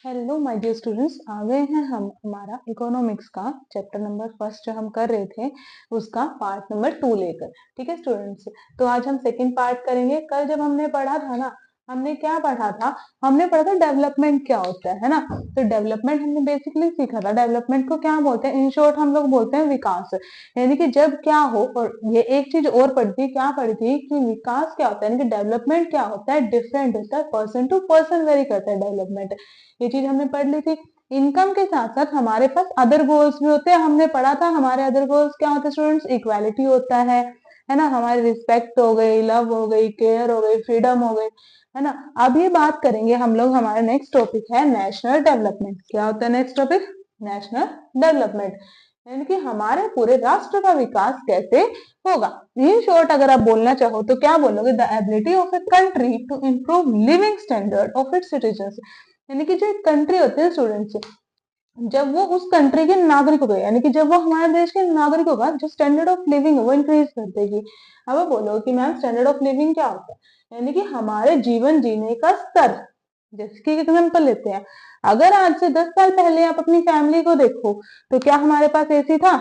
Hello my dear students, आ गए हैं हम हमारा इकोनॉमिक्स का चैप्टर नंबर फर्स्ट जो हम कर रहे थे उसका पार्ट नंबर 2 लेकर। ठीक है स्टूडेंट्स, तो आज हम सेकंड पार्ट करेंगे। कल जब हमने पढ़ा था ना, हमने क्या पढ़ा था? हमने पढ़ा था डेवलपमेंट क्या होता है ना। तो डेवलपमेंट हमने बेसिकली सीखा था। डेवलपमेंट को क्या बोलते हैं? इन शॉर्ट हम लोग बोलते हैं विकास। यानी कि जब क्या हो, और ये एक चीज और पढ़ी थी, क्या पढ़ी थी कि विकास क्या होता है, यानी कि डेवलपमेंट क्या होता है, डिफरेंट होता है, पर्सन टू पर्सन वेरी करता है डेवलपमेंट। ये चीज हमने पढ़ ली थी। इनकम के साथ साथ हमारे पास अदर गोल्स भी होते हैं। हमने पढ़ा था हमारे अदर गोल्स क्या होते हैं स्टूडेंट्स? इक्वालिटी होता है ना, हमारी रिस्पेक्ट हो गई, लव हो गई, केयर हो गई, फ्रीडम हो गई, है ना। अब ये बात करेंगे हम लोग, हमारा नेक्स्ट टॉपिक है नेशनल डेवलपमेंट। क्या होता है नेक्स्ट टॉपिक? नेशनल डेवलपमेंट, यानी कि हमारे पूरे राष्ट्र का विकास कैसे होगा। इन शॉर्ट अगर आप बोलना चाहो तो क्या बोलोगे? The ability of a country to improve living standard of its citizens. यानी कि जो एक कंट्री होती है स्टूडेंट्स, जब वो उस कंट्री के नागरिकों का, यानी कि जब वो हमारे देश के नागरिकों का जो स्टैंडर्ड ऑफ लिविंग है वो इंक्रीज कर देगी। अब वो बोलो कि मैम स्टैंडर्ड ऑफ लिविंग क्या होता है? यानी कि हमारे जीवन जीने का स्तर। जैसे कि एग्जाम्पल लेते हैं, अगर आज से 10 साल पहले आप अपनी फैमिली को देखो तो क्या हमारे पास एसी था?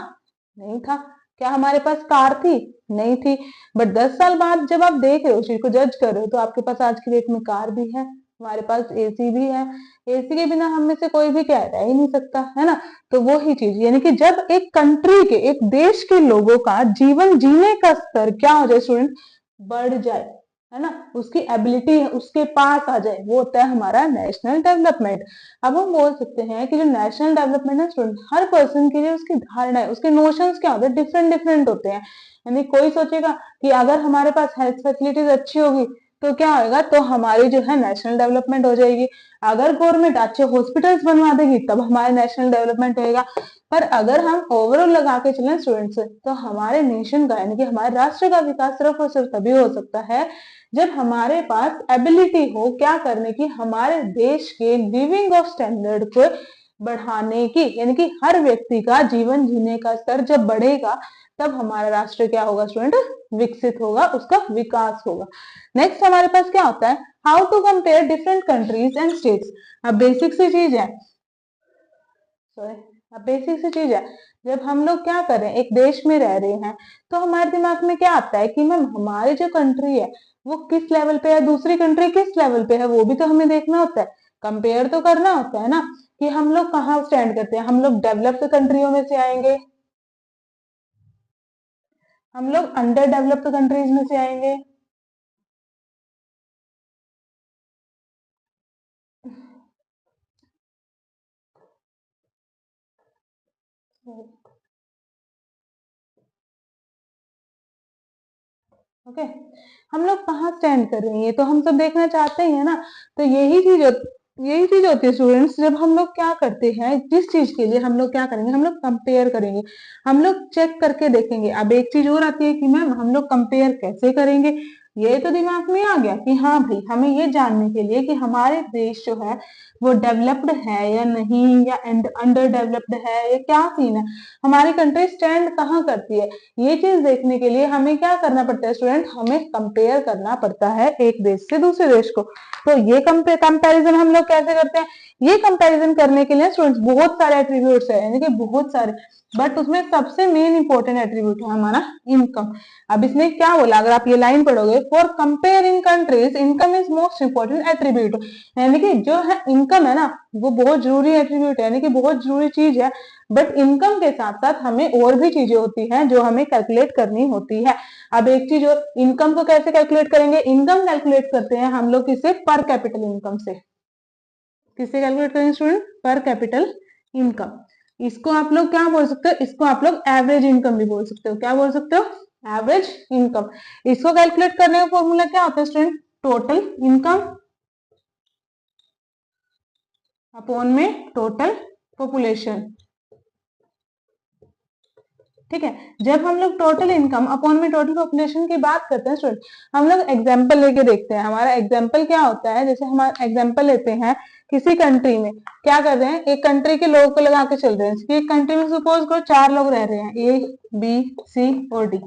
नहीं था। क्या हमारे पास कार थी? नहीं थी। बट 10 साल बाद जब आप देख रहे हो, उस चीज को जज कर रहे हो, तो आपके पास आज की डेट में कार भी है, हमारे पास एसी भी है। एसी के बिना हम में से कोई भी क्या रह ही नहीं सकता, है ना। तो वो ही चीज, यानी कि जब एक कंट्री के, एक देश के लोगों का जीवन जीने का स्तर क्या हो जाए स्टूडेंट? बढ़ जाए, है ना, उसकी एबिलिटी उसके पास आ जाए, वो होता है हमारा नेशनल डेवलपमेंट। अब हम बोल सकते हैं कि जो नेशनल डेवलपमेंट है स्टूडेंट, हर पर्सन के लिए उसकी धारणा है, उसके नोशंस क्या होते हैं? डिफरेंट डिफरेंट होते हैं। यानी कोई सोचेगा कि अगर हमारे पास हेल्थ फैसिलिटीज अच्छी होगी तो क्या होगा, तो हमारी जो है नेशनल डेवलपमेंट हो जाएगी। अगर गवर्नमेंट अच्छे हॉस्पिटल्स बनवा देगी तब हमारे नेशनल डेवलपमेंट होएगा। पर अगर हम ओवरऑल लगा के चलें स्टूडेंट्स, तो हमारे नेशन का, यानी कि हमारे राष्ट्र का विकास सिर्फ और सिर्फ तभी हो सकता है जब हमारे पास एबिलिटी हो क्या करने की, हमारे देश के लिविंग ऑफ स्टैंडर्ड को बढ़ाने की। यानी कि हर व्यक्ति का जीवन जीने का स्तर जब बढ़ेगा तब हमारा राष्ट्र क्या होगा स्टूडेंट? विकसित होगा, उसका विकास होगा। नेक्स्ट हमारे पास क्या होता है? How to compare different countries and states. अब बेसिक सी चीज है, सॉरी, अब बेसिक सी चीज है, जब हम लोग क्या कर रहे हैं, एक देश में रह रहे हैं, तो हमारे दिमाग में क्या आता है कि मैम हमारी जो कंट्री है वो किस लेवल पे है, दूसरी कंट्री किस लेवल पे है, वो भी तो हमें देखना होता है, कंपेयर तो करना होता है ना, कि हम लोग कहाँ स्टैंड करते हैं। हम लोग डेवलप्ड कंट्रियों में से आएंगे, हम लोग अंडर डेवलप्ड कंट्रीज में से आएंगे, ओके। हम लोग कहाँ स्टैंड कर रहे हैं ये तो हम सब देखना चाहते ही है ना। तो यही चीज होती है स्टूडेंट्स, जब हम लोग क्या करते हैं, जिस चीज के लिए हम लोग क्या करेंगे, हम लोग कंपेयर करेंगे, हम लोग चेक करके देखेंगे। अब एक चीज और आती है कि मैम हम लोग कंपेयर कैसे करेंगे। ये तो दिमाग में आ गया कि हाँ भाई, हमें ये जानने के लिए कि हमारे देश जो है वो डेवलप्ड है या नहीं, या अंडर डेवलप्ड है, या क्या सीन है, हमारी कंट्री स्टैंड कहाँ करती है, ये चीज देखने के लिए हमें क्या करना पड़ता है स्टूडेंट? हमें कंपेयर करना पड़ता है एक देश से दूसरे देश को। तो ये कंपैरिजन हम लोग कैसे करते हैं? ये कंपैरिजन करने के लिए स्टूडेंट्स बहुत सारे एट्रीब्यूट्स है, यानी कि बहुत सारे, बट उसमें सबसे मेन इंपॉर्टेंट एट्रीब्यूट है हमारा इनकम। अब इसने क्या बोला, अगर आप ये लाइन पढ़ोगे, for comparing countries income is most important attribute. यानी कि जो है इनकम है ना, वो बहुत जरूरी एट्रीब्यूट है, यानी कि बहुत जरूरी चीज है। बट इनकम के साथ साथ हमें और भी चीजें होती हैं जो हमें कैलकुलेट करनी होती है। अब एक चीज और, इनकम को कैसे कैलकुलेट करेंगे? इनकम कैलकुलेट करते हैं हम लोग किससे? पर कैपिटल इनकम से। किससे कैलकुलेट करेंगे स्टूडेंट? पर कैपिटल इनकम। इसको आप लोग क्या बोल सकते हो? इसको आप लोग एवरेज इनकम भी बोल सकते हो। क्या बोल सकते हो? Average income. इसको कैलकुलेट करने का फॉर्मूला क्या होता है स्टूडेंट? टोटल इनकम अपॉन में टोटल पॉपुलेशन। ठीक है, जब हम लोग टोटल इनकम अपॉन में टोटल पॉपुलेशन की बात करते हैं स्टूडेंट, हम लोग एग्जांपल लेके देखते हैं। हमारा एग्जांपल क्या होता है? जैसे हम एग्जांपल लेते हैं किसी कंट्री में, क्या कर रहे हैं, एक कंट्री के लोगों को लगा के चल रहे हैं। एक कंट्री में सपोज करो 4 लोग रह रहे हैं, ए बी सी और डी,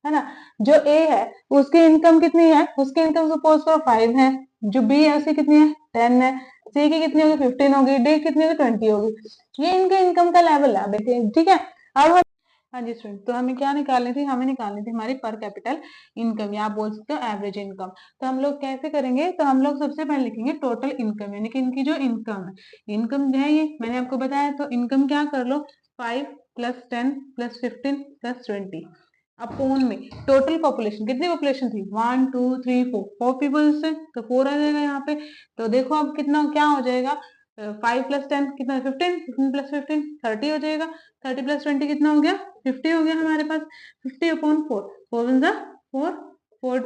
है ना। जो ए है उसकी इनकम कितनी है? उसकी इनकम सपोज करो 5 है। जो बी है उसकी कितनी है? 10 है। सी की कितनी होगी 15 होगी, डी कितनी होगी 20 होगी। ये इनका इनकम का लेवल है बेटे, ठीक है। अब हाँ जी स्टूडेंट, तो हमें क्या निकालनी थी, हमें निकालनी थी हमारी पर कैपिटल इनकम, या आप बोल सकते हो एवरेज इनकम। तो हम लोग कैसे करेंगे, तो हम लोग सबसे पहले लिखेंगे टोटल इनकम, यानी कि इनकी जो इनकम है, इनकम जो है ये मैंने आपको बताया, तो इनकम क्या कर लो 5 + 10 + 15 + 20 अपोन में टोटल पॉपुलेशन, कितनी पॉपुलेशन थी 1 2 3 4 पीपल्स है, तो 4 आ जाएगा यहाँ पे। तो देखो अब कितना क्या हो जाएगा, 5 + 10 कितना 15, 15 + 15 30 हो जाएगा, 30 + 20 कितना हो गया 50 हो गया हमारे पास। 50/4, 4 1 4, 4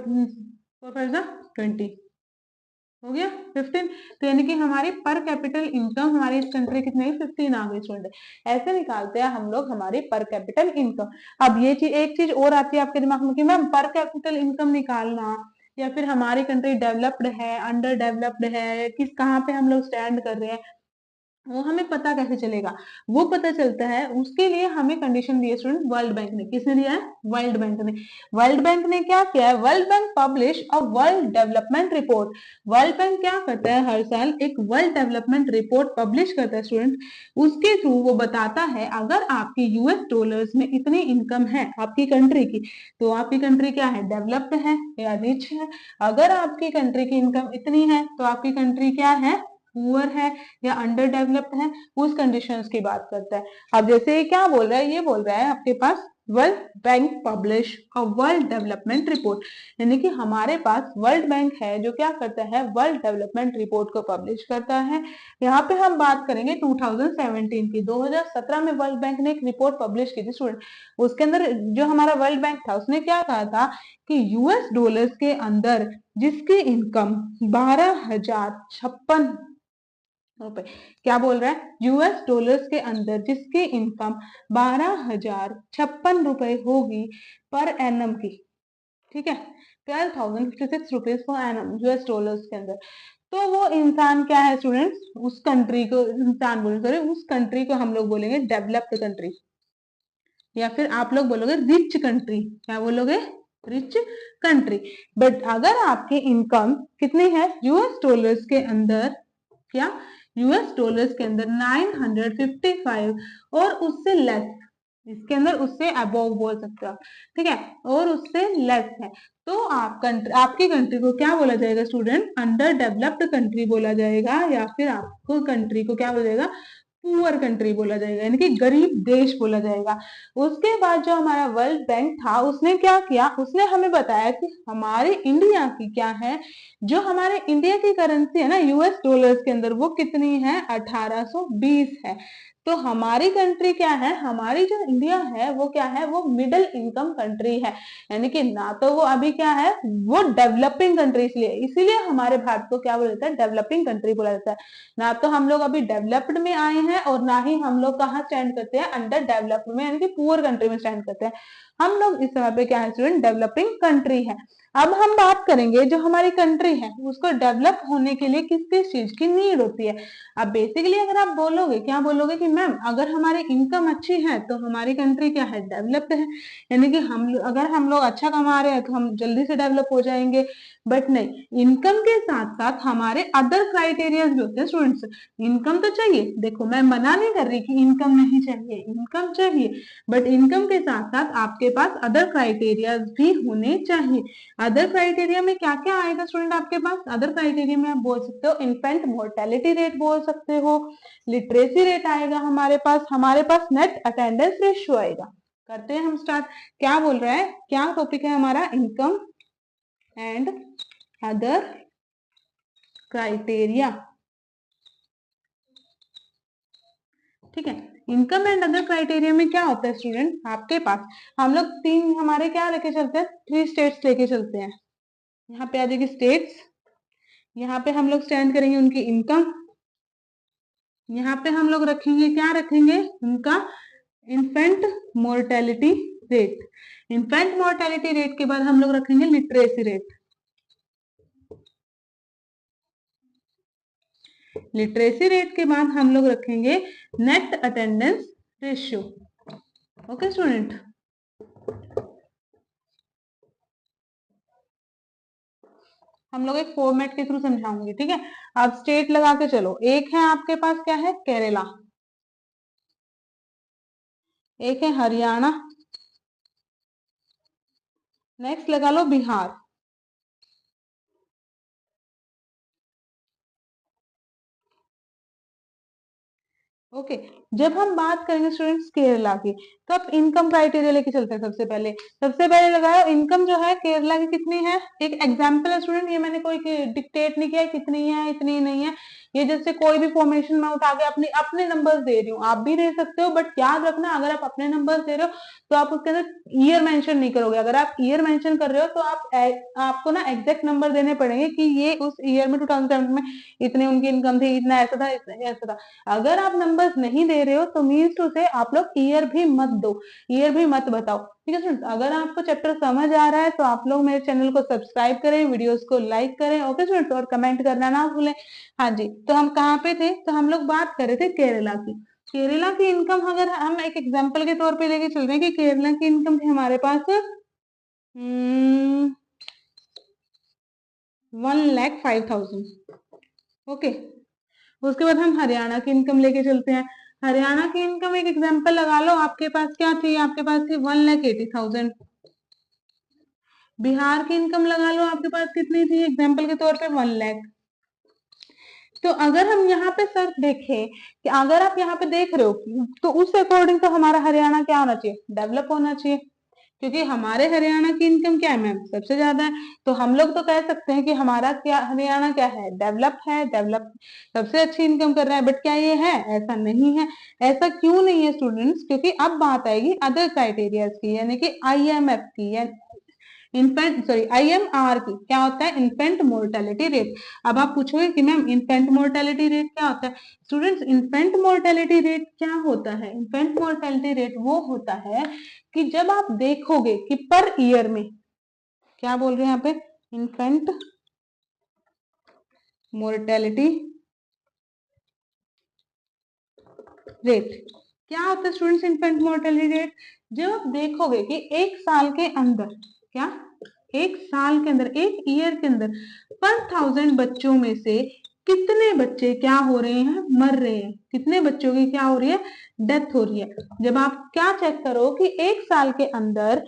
4 5 20 हो गया 15। तो यानी कि हमारी पर कैपिटल इनकम हमारी इस कंट्री कितनी है 15 आ गई स्टूडेंट। ऐसे निकालते हैं हम लोग हमारी पर कैपिटल इनकम। अब ये चीज, एक चीज और आती है आपके दिमाग में कि मैम पर कैपिटल इनकम निकालना, या फिर हमारी कंट्री डेवलप्ड है अंडर डेवलप्ड है, किस कहाँ पे हम लोग स्टैंड कर रहे हैं, वो हमें पता कैसे चलेगा। वो पता चलता है, उसके लिए हमें कंडीशन दी है स्टूडेंट वर्ल्ड बैंक ने। किसने दिया है, वर्ल्ड बैंक ने। वर्ल्ड बैंक ने क्या किया है, world Bank publish a world development report. World bank क्या करता है, हर साल एक वर्ल्ड डेवलपमेंट रिपोर्ट पब्लिश करता है स्टूडेंट। उसके थ्रू वो बताता है अगर आपकी यूएस डॉलर्स में इतनी इनकम है आपकी कंट्री की, तो आपकी कंट्री क्या है, डेवलप्ड है या रिच है। अगर आपकी कंट्री की इनकम इतनी है तो आपकी कंट्री क्या है, पुअर है या अंडर डेवलप्ड है, उस कंडीशंस की बात करता है। अब जैसे ये क्या बोल रहा है, ये बोल रहा है आपके पास World Bank publish a world development report, यानी कि हमारे पास वर्ल्ड बैंक है जो क्या करता है, वर्ल्ड डेवलपमेंट रिपोर्ट को पब्लिश करता है। यहाँ पे हम बात करेंगे 2017 की, 2017 में वर्ल्ड बैंक ने एक रिपोर्ट पब्लिश की थी स्टूडेंट। उसके अंदर जो हमारा वर्ल्ड बैंक था उसने क्या कहा था कि यूएस डॉलर्स के अंदर जिसकी इनकम 12,056 रुपए, क्या बोल रहा है, यूएस डॉलर्स के अंदर जिसकी इनकम 12,056 रुपए होगी पर एनम की, ठीक है 12,056 rupees per annum US dollars के अंदर, तो वो इंसान क्या है स्टूडेंट्स, उस कंट्री को, इंसान बोले सॉरी, उस कंट्री को हम लोग बोलेंगे डेवलप्ड कंट्री, या फिर आप लोग बोलोगे रिच कंट्री। क्या बोलोगे, रिच कंट्री। बट अगर आपकी इनकम कितनी है यूएस डॉलर्स के अंदर, क्या यूएस डॉलर्स के अंदर 955 और उससे लेस, इसके अंदर उससे अबोव बोल सकते हो आप, ठीक है, और उससे लेस है, तो आप कंट्री, आपकी कंट्री को क्या बोला जाएगा स्टूडेंट, अंडर डेवलप्ड कंट्री बोला जाएगा, या फिर आपको कंट्री को क्या बोला जाएगा, पुअर कंट्री बोला जाएगा, यानी कि गरीब देश बोला जाएगा। उसके बाद जो हमारा वर्ल्ड बैंक था उसने क्या किया, उसने हमें बताया कि हमारे इंडिया की क्या है, जो हमारे इंडिया की करेंसी है ना यूएस डॉलर्स के अंदर, वो कितनी है 1820 है। तो हमारी कंट्री क्या है, हमारी जो इंडिया है वो क्या है, वो मिडिल इनकम कंट्री है, यानी कि ना तो वो अभी क्या है, वो डेवलपिंग कंट्री, इसलिए इसीलिए हमारे भारत को क्या बोला जाता है, डेवलपिंग कंट्री बोला जाता है। ना तो हम लोग अभी डेवलप्ड में आए हैं और ना ही हम लोग कहाँ स्टैंड करते हैं, अंडर डेवलप्ड में, यानी कि पुअर कंट्री में स्टैंड करते हैं। हम लोग इस समय पे क्या है स्टूडेंट, डेवलपिंग कंट्री है। अब हम बात करेंगे जो हमारी कंट्री है उसको डेवलप होने के लिए किस किस चीज की नीड होती है। अब बेसिकली अगर आप बोलोगे, क्या बोलोगे कि मैम अगर हमारी इनकम अच्छी है तो हमारी कंट्री क्या है, डेवलप्ड है, यानी कि हम अगर हम लोग अच्छा कमा रहे हैं तो हम जल्दी से डेवलप हो जाएंगे। बट नहीं, इनकम के साथ साथ हमारे अदर क्राइटेरियाज भी होते हैं स्टूडेंट्स। इनकम तो चाहिए, देखो मैं मना नहीं कर रही कि इनकम नहीं चाहिए, इनकम चाहिए, बट इनकम के साथ साथ आपके पास अदर क्राइटेरियाज भी होने चाहिए। अदर क्राइटेरिया में क्या क्या आएगा स्टूडेंट आपके पास, अदर क्राइटेरिया में आप बोल सकते हो इन्फेंट मोर्टेलिटी रेट बोल सकते हो, लिटरेसी रेट आएगा हमारे पास नेट अटेंडेंस रेशियो आएगा। करते हैं हम स्टार्ट, क्या बोल रहा है, क्या टॉपिक है हमारा, इनकम एंड अदर क्राइटेरिया, ठीक है। इनकम एंड अदर क्राइटेरिया में क्या होता है स्टूडेंट, आपके पास हम लोग तीन हमारे क्या लेके चलते हैं, 3 स्टेट्स लेके चलते हैं। यहाँ पे आ जाएगी स्टेट्स, यहाँ पे हम लोग स्टैंड करेंगे उनकी इनकम, यहाँ पे हम लोग रखेंगे, क्या रखेंगे, उनका infant mortality rate. Infant mortality rate के बाद हम लोग रखेंगे लिटरेसी रेट। लिटरेसी रेट के बाद हम लोग रखेंगे net attendance ratio. Okay student, हम लोग एक फॉर्मेट के थ्रू समझाऊंगी, ठीक है। आप स्टेट लगा के चलो। एक है आपके पास क्या है, केरला, एक है हरियाणा, नेक्स्ट लगा लो बिहार। ओके जब हम बात करेंगे स्टूडेंट्स केरला की, तो आप इनकम क्राइटेरिया लेके चलते हैं। सबसे पहले लगाओ इनकम जो है केरला की कितनी है। एक एग्जांपल है स्टूडेंट, ये मैंने कोई डिक्टेट नहीं किया कितनी है इतनी नहीं है। ये जैसे कोई भी फॉर्मेशन मैं उठा के अपने अपने नंबर्स दे रही हूँ, आप भी दे सकते हो, बट याद रखना अगर आप अपने नंबर्स दे रहे हो तो आप उसके अंदर ईयर मेंशन नहीं करोगे। अगर आप ईयर मेंशन कर रहे हो तो आपको ना एग्जैक्ट नंबर देने पड़ेंगे कि ये उस ईयर में 2007 में इतनी उनकी इनकम थी, इतना ऐसा था, इतना ऐसा था। अगर आप नंबर्स नहीं दे रहे हो तो मीन्स टू से आप लोग ईयर भी मत दो, ईयर भी मत बताओ, ठीक है स्टूडेंट्स। अगर आपको चैप्टर समझ आ रहा है तो आप लोग मेरे चैनल को सब्सक्राइब करें, वीडियोस को लाइक करें, ओके स्टूडेंट्स, और कमेंट करना ना भूलें। हाँ जी, तो हम कहाँ पे थे, तो हम लोग बात कर रहे थे केरला की। केरला की इनकम अगर हम एक एग्जाम्पल के तौर पे लेके चल रहे हैं कि केरला की इनकम थी हमारे पास 1,05,000, ओके। उसके बाद हम हरियाणा की इनकम लेके चलते हैं। हरियाणा की इनकम एक एग्जांपल लगा लो, आपके पास क्या थी, आपके पास थी 1,80,000। बिहार की इनकम लगा लो, आपके पास कितनी थी, एग्जांपल के तौर पे 1,00,000। तो अगर हम यहाँ पे सर देखें कि अगर आप यहाँ पे देख रहे हो तो उस अकॉर्डिंग तो हमारा हरियाणा क्या होना चाहिए, डेवलप होना चाहिए, क्योंकि हमारे हरियाणा की इनकम क्या है मैम, सबसे ज्यादा है। तो हम लोग तो कह सकते हैं कि हमारा क्या हरियाणा क्या है, डेवलप है, डेवलप सबसे अच्छी इनकम कर रहा है। बट क्या ये है, ऐसा नहीं है। ऐसा क्यों नहीं है स्टूडेंट्स, क्योंकि अब बात आएगी अदर क्राइटेरिया की, यानी कि आईएमएफ की, आईएमआर की। क्या होता है, इन्फेंट मोर्टेलिटी रेट। अब आप पूछोगे कि मैम इन्फेंट मोर्टेलिटी रेट क्या होता है। स्टूडेंट्स इन्फेंट मोर्टेलिटी रेट क्या होता है, इन्फेंट मोर्टेलिटी रेट वो होता है कि जब आप देखोगे कि पर ईयर में, क्या बोल रहे हैं यहाँ पे, इन्फेंट मोर्टेलिटी रेट क्या होता है स्टूडेंट्स, इन्फेंट मोर्टेलिटी रेट। जब आप देखोगे कि एक साल के अंदर, क्या, एक साल के अंदर, एक ईयर के अंदर पर 1,000 बच्चों में से कितने बच्चे क्या हो रहे हैं, मर रहे हैं, कितने बच्चों की क्या हो रही है, डेथ हो रही है। जब आप क्या चेक करो कि एक साल के अंदर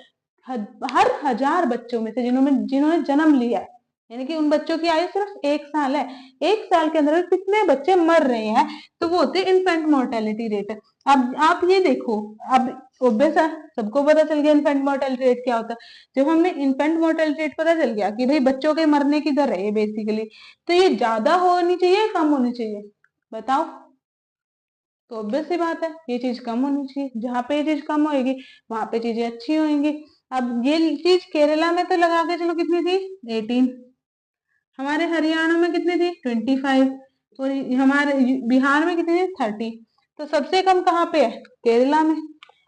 हर 1,000 बच्चों में से जिन्होंने जन्म लिया है, यानी कि उन बच्चों की आयु सिर्फ 1 साल है, एक साल के अंदर कितने बच्चे मर रहे हैं, तो वो होते हैं इन्फेंट मोर्टेलिटी रेट। अब आप ये देखो, अब ओबियस है, सबको पता चल गया इन्फेंट मोर्टेलिटी रेट क्या होता है। जब हमें इन्फेंट मोर्टेलिटी रेट पता चल गया कि भाई बच्चों के मरने की दर है बेसिकली, तो ये ज्यादा होनी चाहिए कम होनी चाहिए, बताओ। तो ऑब्वियस सी बात है, ये चीज कम होनी चाहिए। जहां पे ये चीज कम होगी वहां पे चीजें अच्छी होंगी। अब ये चीज केरला में तो लगा के चलो कितनी थी, 18। हमारे हरियाणा में कितनी थी, 25। और हमारे बिहार में कितनी थी, 30। तो सबसे कम कहाँ पे है, केरला में।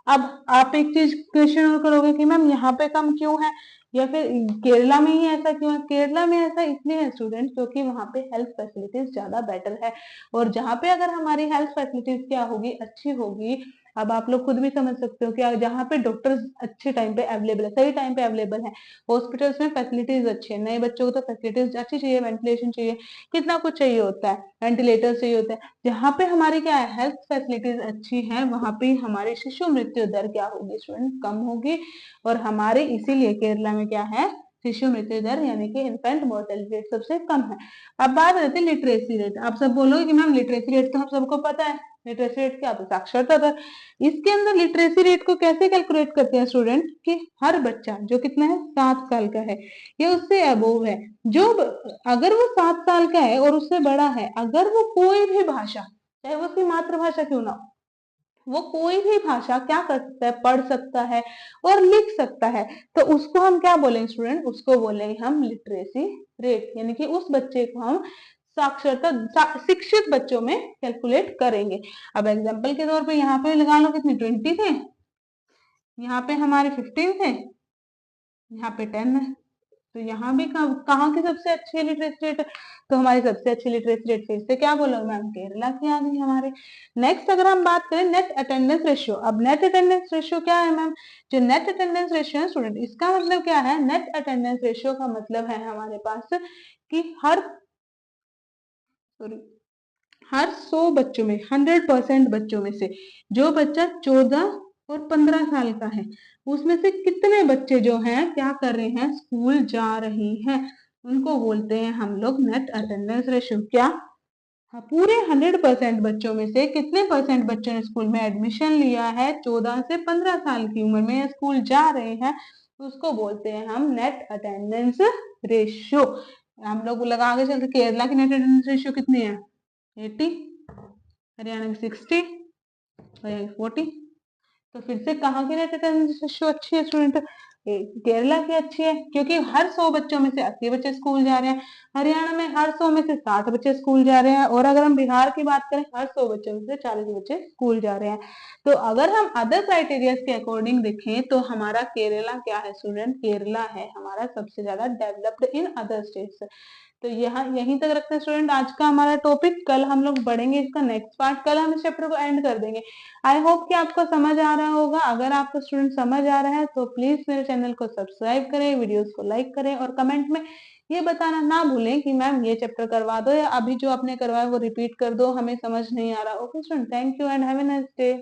अब आप एक चीज क्वेश्चन और करोगे कि मैम यहाँ पे कम क्यों है, या फिर केरला में ही ऐसा क्यों है। केरला में ऐसा इसलिए है स्टूडेंट, क्योंकि वहां पे हेल्थ फैसिलिटीज ज्यादा बेटर है। और जहाँ पे अगर हमारी हेल्थ फैसिलिटीज क्या होगी, अच्छी होगी। अब आप लोग खुद भी समझ सकते हो कि जहाँ पे डॉक्टर्स अच्छे टाइम पे अवेलेबल है, सही टाइम पे अवेलेबल है, हॉस्पिटल्स में फैसिलिटीज अच्छी है, नए बच्चों को तो फैसिलिटीज अच्छी चाहिए, वेंटिलेशन चाहिए, कितना कुछ चाहिए होता है, वेंटिलेटर चाहिए होता है। जहाँ पे हमारी क्या है, हेल्थ फैसिलिटीज अच्छी है, वहां पे हमारी शिशु मृत्यु दर क्या होगी स्टूडेंट, कम होगी। और हमारे इसीलिए केरला में क्या है, शिशु मृत्यु दर यानी कि इन्फेंट मोर्टेलिटी रेट सबसे कम है। अब बात आती है लिटरेसी रेट। आप सब बोलोगे कि मैम लिटरेसी रेट तो हम सबको पता है, लिटरेसी रेट क्या होता है, साक्षरता दर। इसके अंदर लिटरेसी रेट को कैसे कैलकुलेट करते हैं स्टूडेंट, कि हर बच्चा जो कितना है, 7 साल का है या उससे अबोव है, जो अगर वो 7 साल का है और उससे बड़ा है, अगर वो कोई भी भाषा, चाहे वो उसकी मातृभाषा क्यों ना हो, वो कोई भी भाषा क्या कर सकता है, पढ़ सकता है और लिख सकता है, तो उसको हम क्या बोलेंगे स्टूडेंट, उसको बोलेंगे हम लिटरेसी रेट, यानी कि उस बच्चे को हम शिक्षित बच्चों में कैलकुलेट करेंगे। अब एग्जाम्पल के तौर पे यहाँ पे लगा लो कितने, 20 थे, यहाँ पे हमारे 15 थे, यहाँ पे 10 है। तो यहाँ भी कहाँ की सबसे अच्छी लिटरेसी रेट है, तो हमारी सबसे अच्छी लिटरेसी रेट फिर से क्या बोलो मैम, केरला की आ गई हमारे। नेक्स्ट अगर हम बात करें नेट अटेंडेंस रेशियो। अब नेट अटेंडेंस रेशियो क्या है मैम, जो नेट अटेंडेंस रेशियो है स्टूडेंट, इसका मतलब क्या है, नेट अटेंडेंस रेशियो का मतलब है हमारे पास कि हर 100 बच्चों में 100% बच्चों में से जो बच्चा 14 और 15 साल का है उसमें से कितने बच्चे जो हैं क्या कर रहे हैं, स्कूल जा रहे हैं, उनको बोलते हैं हम लोग नेट अटेंडेंस रेशियो। क्या? हाँ, पूरे 100% बच्चों में से कितने परसेंट बच्चों ने स्कूल में एडमिशन लिया है 14 से 15 साल की उम्र में, स्कूल जा रहे हैं, उसको बोलते हैं हम नेट अटेंडेंस रेशियो। हम लोग लगा के चलते, केरला की नेट अटेंडेंस रेशियो कितनी है? 80, हरियाणा की 60, हरियाणा की 40। तो फिर से कहाँ की नेट अटेंडेंस रेशियो अच्छी है स्टूडेंट? केरला की अच्छी है, क्योंकि हर 100 बच्चों में से 80 बच्चे स्कूल जा रहे हैं। हरियाणा में हर 100 में से 60 बच्चे स्कूल जा रहे हैं, और अगर हम बिहार की बात करें हर 100 बच्चों में से 40 बच्चे स्कूल जा रहे हैं। तो अगर हम अदर क्राइटेरिया के अकॉर्डिंग देखें तो हमारा केरला क्या है स्टूडेंट? केरला है हमारा सबसे ज्यादा डेवलप्ड इन अदर स्टेट्स। तो यहाँ यहीं तक रखते हैं स्टूडेंट आज का हमारा टॉपिक। कल हम लोग बढ़ेंगे इसका नेक्स्ट पार्ट, कल हम इस चैप्टर को एंड कर देंगे। आई होप कि आपको समझ आ रहा होगा। अगर आपको स्टूडेंट समझ आ रहा है तो प्लीज मेरे चैनल को सब्सक्राइब करें, वीडियोस को लाइक करें, और कमेंट में ये बताना ना भूलें कि मैम ये चैप्टर करवा दो, या अभी जो आपने करवाया वो रिपीट कर दो, हमें समझ नहीं आ रहा। Okay student, thank you and have a nice day.